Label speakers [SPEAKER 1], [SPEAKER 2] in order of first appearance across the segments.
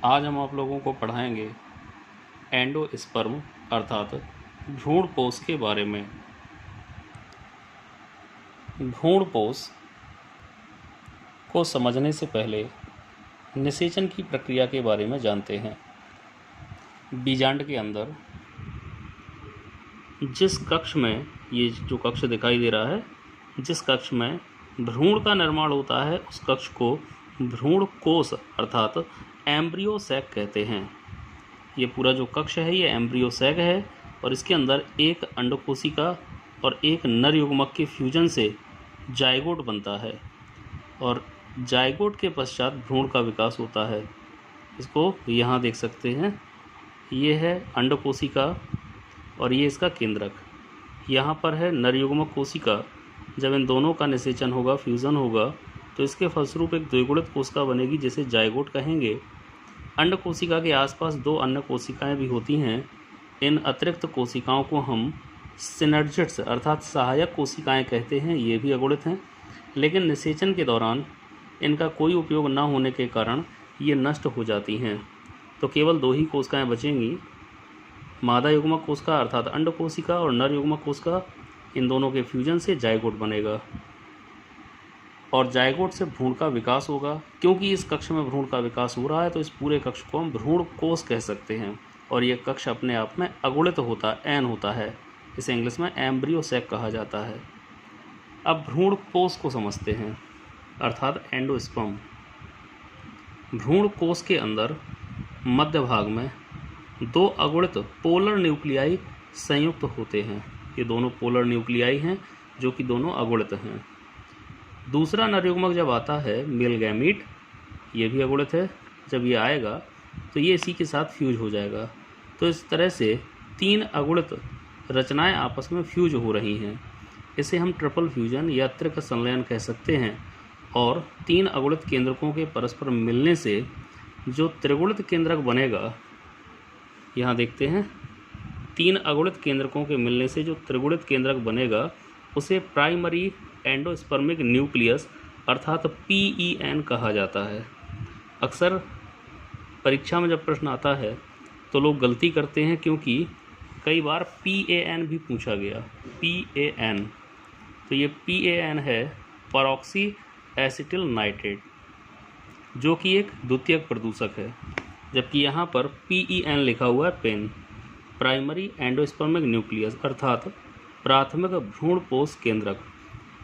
[SPEAKER 1] आज हम आप लोगों को पढ़ाएंगे एंडोस्पर्म अर्थात भ्रूण कोश के बारे में। भ्रूण कोश को समझने से पहले निषेचन की प्रक्रिया के बारे में जानते हैं। बीजांड के अंदर जिस कक्ष में, ये जो कक्ष दिखाई दे रहा है, जिस कक्ष में भ्रूण का निर्माण होता है उस कक्ष को भ्रूण कोश अर्थात एम्ब्रियो सैक कहते हैं। ये पूरा जो कक्ष है ये एम्ब्रियो सैक है और इसके अंदर एक अंडकोशिका और एक नर युग्मक के फ्यूजन से जाइगोट बनता है और जाइगोट के पश्चात भ्रूण का विकास होता है। इसको यहाँ देख सकते हैं, ये है अंडकोशिका और ये इसका केंद्रक। यहाँ पर है नर युग्मक कोशिका। जब इन दोनों का निषेचन होगा, फ्यूज़न होगा, तो इसके फलस्वरूप एक द्विगुणित कोशिका बनेगी जिसे जाइगोट कहेंगे। अंड कोशिका के आसपास दो अन्य कोशिकाएं भी होती हैं। इन अतिरिक्त कोशिकाओं को हम सिनर्जिड्स अर्थात सहायक कोशिकाएं कहते हैं। ये भी अगुणित हैं, लेकिन निषेचन के दौरान इनका कोई उपयोग न होने के कारण ये नष्ट हो जाती हैं। तो केवल दो ही कोशिकाएं बचेंगी, मादा युग्मक कोशिका अर्थात अंड कोशिका और नर युग्मक कोशिका। इन दोनों के फ्यूजन से जाइगोट बनेगा और जाइगोट से भ्रूण का विकास होगा। क्योंकि इस कक्ष में भ्रूण का विकास हो रहा है तो इस पूरे कक्ष को हम भ्रूण कोश कह सकते हैं और ये कक्ष अपने आप में अगुणित होता है, एन होता है। इसे इंग्लिश में एम्ब्रियो सैक कहा जाता है। अब भ्रूण कोश को समझते हैं अर्थात एंडोस्पर्म। भ्रूण कोश के अंदर मध्य भाग में दो अगुणित पोलर न्यूक्लियाई संयुक्त होते हैं। ये दोनों पोलर न्यूक्लियाई हैं जो कि दोनों अगुणित हैं। दूसरा नर युग्मक जब आता है, मेल गैमीट, ये भी अगुणित है। जब ये आएगा तो ये इसी के साथ फ्यूज हो जाएगा। तो इस तरह से तीन अगुणित रचनाएं आपस में फ्यूज हो रही हैं। इसे हम ट्रिपल फ्यूजन या त्रिक संलयन कह सकते हैं। और तीन अगुणित केंद्रकों के परस्पर मिलने से जो त्रिगुणित केंद्रक बनेगा, यहाँ देखते हैं, तीन अगुणित केंद्रकों के मिलने से जो त्रिगुणित केंद्रक बनेगा उसे प्राइमरी एंडोस्पर्मिक न्यूक्लियस अर्थात PEN कहा जाता है। अक्सर परीक्षा में जब प्रश्न आता है तो लोग गलती करते हैं, क्योंकि कई बार PAN भी पूछा गया। PAN, तो ये PAN है परऑक्सी एसिटिल नाइट्रेट, जो कि एक द्वितीयक प्रदूषक है। जबकि यहाँ पर PEN लिखा हुआ है, पेन, प्राइमरी एंडोस्पर्मिक न्यूक्लियस अर्थात प्राथमिक भ्रूण कोश केंद्रक।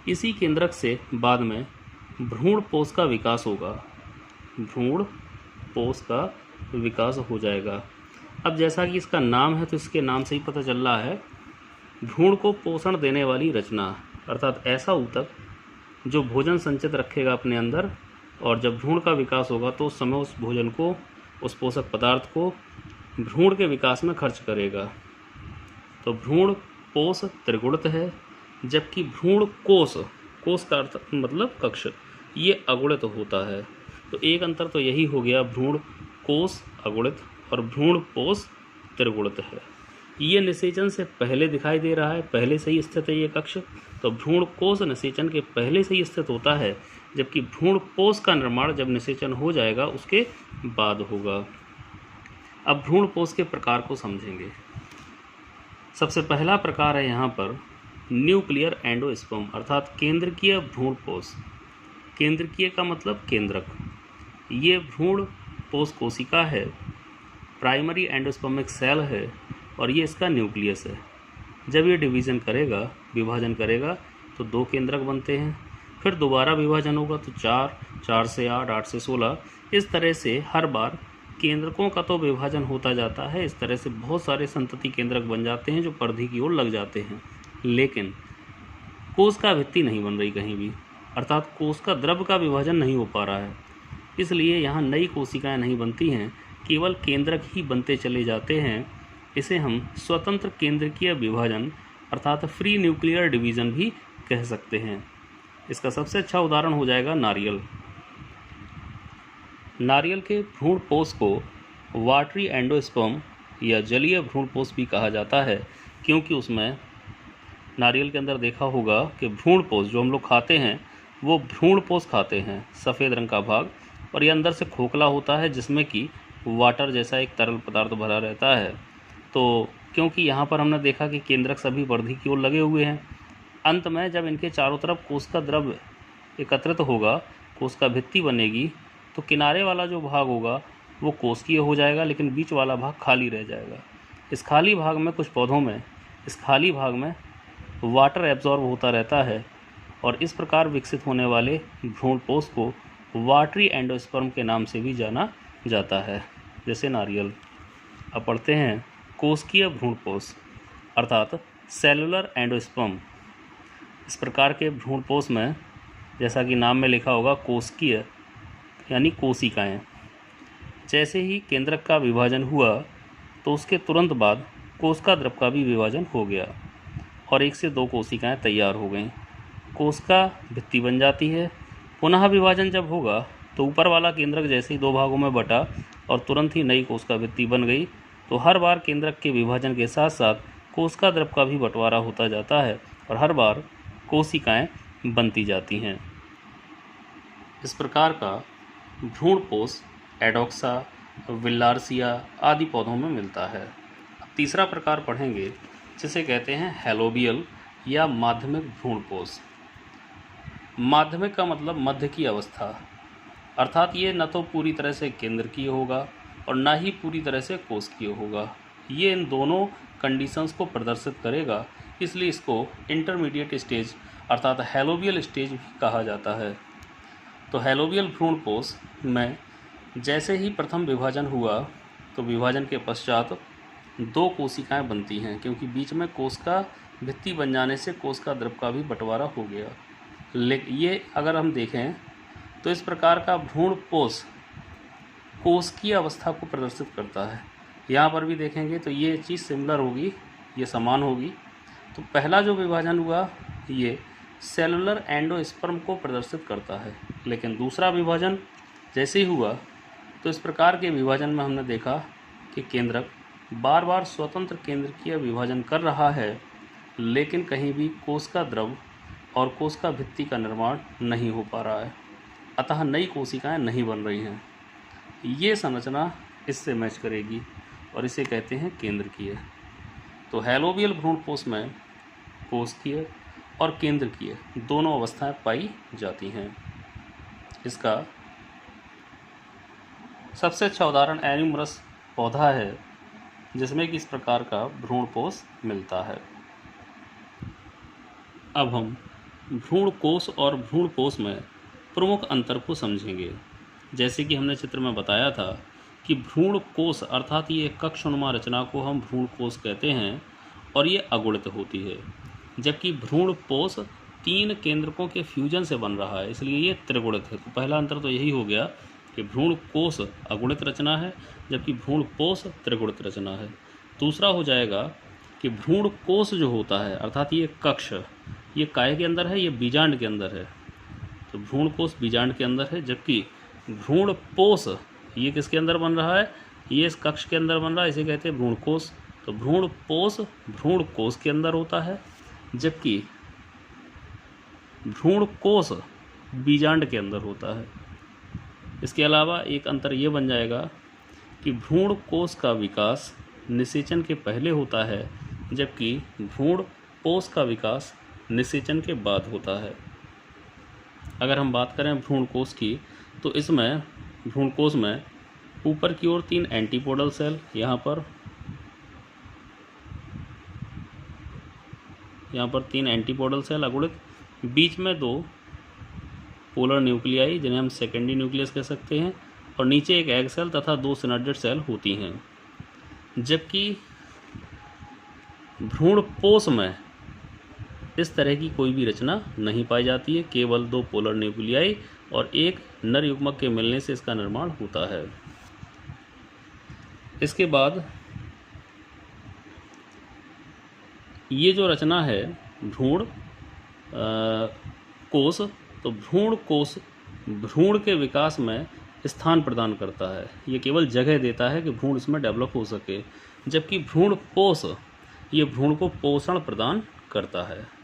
[SPEAKER 1] इसी केंद्रक से बाद में भ्रूण कोश का विकास होगा। भ्रूण कोश का विकास हो जाएगा। अब जैसा कि इसका नाम है तो इसके नाम से ही पता चल रहा है, भ्रूण को पोषण देने वाली रचना अर्थात ऐसा ऊतक जो भोजन संचित रखेगा अपने अंदर, और जब भ्रूण का विकास होगा तो उस समय उस भोजन को, उस पोषक पदार्थ को भ्रूण के विकास में खर्च करेगा। तो भ्रूण कोश त्रिगुणित है, जबकि भ्रूण कोश, कोश का अर्थ मतलब कक्ष, ये अगुणित होता है। तो एक अंतर तो यही हो गया, भ्रूण कोश अगुणित और भ्रूण कोश त्रिगुणित है। ये निषेचन से पहले दिखाई दे रहा है, पहले से ही स्थित है ये कक्ष। तो भ्रूण कोश निषेचन के पहले से ही स्थित होता है, जबकि भ्रूण कोश का निर्माण जब निषेचन हो जाएगा उसके बाद होगा। अब भ्रूण कोश के प्रकार को समझेंगे। सबसे पहला प्रकार है यहाँ पर न्यूक्लियर एंडोस्पर्म अर्थात केंद्रकीय भ्रूण कोश। केंद्रकीय का मतलब केंद्रक। ये भ्रूण कोश कोशिका है, प्राइमरी एंडोस्पर्मिक सेल है और ये इसका न्यूक्लियस है। जब ये डिवीज़न करेगा, विभाजन करेगा, तो दो केंद्रक बनते हैं। फिर दोबारा विभाजन होगा तो 4, 4 से 8, 8 से 16, इस तरह से हर बार केंद्रकों का तो विभाजन होता जाता है। इस तरह से बहुत सारे संतति केंद्रक बन जाते हैं जो परिधि की ओर लग जाते हैं। लेकिन कोश का भित्ति नहीं बन रही कहीं भी, अर्थात कोश का द्रव्य का विभाजन नहीं हो पा रहा है। इसलिए यहाँ नई कोशिकाएं नहीं बनती हैं, केवल केंद्रक ही बनते चले जाते हैं। इसे हम स्वतंत्र केंद्रकीय विभाजन अर्थात फ्री न्यूक्लियर डिवीज़न भी कह सकते हैं। इसका सबसे अच्छा उदाहरण हो जाएगा नारियल। नारियल के भ्रूण कोश को वाटरी एंडोस्पर्म या जलीय भ्रूण कोश भी कहा जाता है, क्योंकि उसमें नारियल के अंदर देखा होगा कि भ्रूण कोश जो हम लोग खाते हैं वो भ्रूण कोश खाते हैं, सफ़ेद रंग का भाग, और ये अंदर से खोखला होता है जिसमें कि वाटर जैसा एक तरल पदार्थ भरा रहता है। तो क्योंकि यहाँ पर हमने देखा कि केंद्रक सभी वर्धी की ओर लगे हुए हैं, अंत में जब इनके चारों तरफ कोशिका द्रव एकत्रित होगा, कोशिका भित्ति बनेगी, तो किनारे वाला जो भाग होगा वो कोशिकीय हो जाएगा, लेकिन बीच वाला भाग खाली रह जाएगा। इस खाली भाग में कुछ पौधों में इस खाली भाग में वाटर एब्जॉर्ब होता रहता है और इस प्रकार विकसित होने वाले भ्रूणपोष को वाटरी एंडोस्पर्म के नाम से भी जाना जाता है, जैसे नारियल। अब पढ़ते हैं कोशिकीय भ्रूणपोष अर्थात सेलुलर एंडोस्पर्म। इस प्रकार के भ्रूणपोष में, जैसा कि नाम में लिखा होगा, कोशिकीय यानी कोशिकाएं। जैसे ही केंद्रक का विभाजन हुआ तो उसके तुरंत बाद कोशिका द्रव का भी विभाजन हो गया और 1 से 2 कोशिकाएं तैयार हो गईं। कोशिका भित्ति बन जाती है। पुनः विभाजन जब होगा तो ऊपर वाला केंद्रक जैसे ही 2 भागों में बटा और तुरंत ही नई कोशिका भित्ति बन गई, तो हर बार केंद्रक के विभाजन के साथ साथ कोशिका द्रव का भी बंटवारा होता जाता है और हर बार कोशिकाएं बनती जाती हैं। इस प्रकार का भ्रूणपोष एडोक्सा, विल्लार्सिया आदि पौधों में मिलता है। अब तीसरा प्रकार पढ़ेंगे, जिसे कहते हैं हेलोबियल या माध्यमिक भ्रूणपोष। माध्यमिक का मतलब मध्य की अवस्था, अर्थात ये न तो पूरी तरह से केंद्रकीय होगा और न ही पूरी तरह से कोशिकीय होगा। ये इन दोनों कंडीशंस को प्रदर्शित करेगा, इसलिए इसको इंटरमीडिएट स्टेज अर्थात हेलोबियल स्टेज भी कहा जाता है। तो हेलोबियल भ्रूणपोष में जैसे ही प्रथम विभाजन हुआ तो विभाजन के पश्चात 2 कोशिकाएं बनती हैं, क्योंकि बीच में कोशिका भित्ति बन जाने से कोशिका द्रव का भी बंटवारा हो गया। लेकिन ये अगर हम देखें तो इस प्रकार का भ्रूणपोष कोशिकीय अवस्था को प्रदर्शित करता है। यहाँ पर भी देखेंगे तो ये चीज़ सिमिलर होगी, ये समान होगी। तो पहला जो विभाजन हुआ ये सेलुलर एंडोस्पर्म को प्रदर्शित करता है, लेकिन दूसरा विभाजन जैसे ही हुआ तो इस प्रकार के विभाजन में हमने देखा कि केंद्रक बार बार स्वतंत्र केंद्रकीय विभाजन कर रहा है, लेकिन कहीं भी कोशिका द्रव और कोशिका भित्ति का निर्माण नहीं हो पा रहा है, अतः नई कोशिकाएं नहीं बन रही हैं। ये संरचना इससे मैच करेगी और इसे कहते हैं केंद्रकीय। तो हेलोबियल भ्रूणपोष में कोशिकीय और केंद्रकीय दोनों अवस्थाएं पाई जाती हैं। इसका सबसे अच्छा उदाहरण एन्यूमरस पौधा है, जिसमें कि इस प्रकार का भ्रूणपोष मिलता है। अब हम भ्रूणकोश और भ्रूणपोष में प्रमुख अंतर को समझेंगे। जैसे कि हमने चित्र में बताया था कि भ्रूणकोश अर्थात ये कक्षनुमा रचना को हम भ्रूणकोश कहते हैं और ये अगुणित होती है, जबकि भ्रूणपोष 3 केंद्रकों के फ्यूजन से बन रहा है, इसलिए ये त्रिगुणित है। तो पहला अंतर तो यही हो गया कि भ्रूणकोश अगुणित रचना है, जबकि भ्रूणपोष त्रिगुणित रचना है। दूसरा हो जाएगा कि भ्रूणकोश जो होता है अर्थात ये कक्ष, ये काय के अंदर है, ये बीजांड के अंदर है। तो भ्रूणकोश बीजांड के अंदर है, जबकि भ्रूणपोष ये किसके अंदर बन रहा है, ये इस कक्ष के अंदर बन रहा है, इसे कहते हैं भ्रूणकोश। तो भ्रूणपोष भ्रूणकोश के अंदर होता है, जबकि भ्रूणकोश बीजांड के अंदर होता है। इसके अलावा एक अंतर ये बन जाएगा कि भ्रूणकोश का विकास निषेचन के पहले होता है, जबकि भ्रूणपोष का विकास निषेचन के बाद होता है। अगर हम बात करें भ्रूणकोश की, तो इसमें भ्रूणकोश में ऊपर की ओर 3 एंटीपोडल सेल, यहाँ पर 3 एंटीपोडल सेल अगुणित, बीच में 2 पोलर न्यूक्लियाई जिन्हें हम सेकेंडरी न्यूक्लियस कह सकते हैं, और नीचे एक एग सेल तथा 2 सिनेप्टेड सेल होती हैं। जबकि भ्रूणपोष में इस तरह की कोई भी रचना नहीं पाई जाती है, केवल 2 पोलर न्यूक्लियाई और एक नर युग्मक के मिलने से इसका निर्माण होता है। इसके बाद ये जो रचना है भ्रूण कोश, तो भ्रूण कोश भ्रूण के विकास में स्थान प्रदान करता है, ये केवल जगह देता है कि भ्रूण इसमें डेवलप हो सके, जबकि भ्रूणपोष ये भ्रूण को पोषण प्रदान करता है।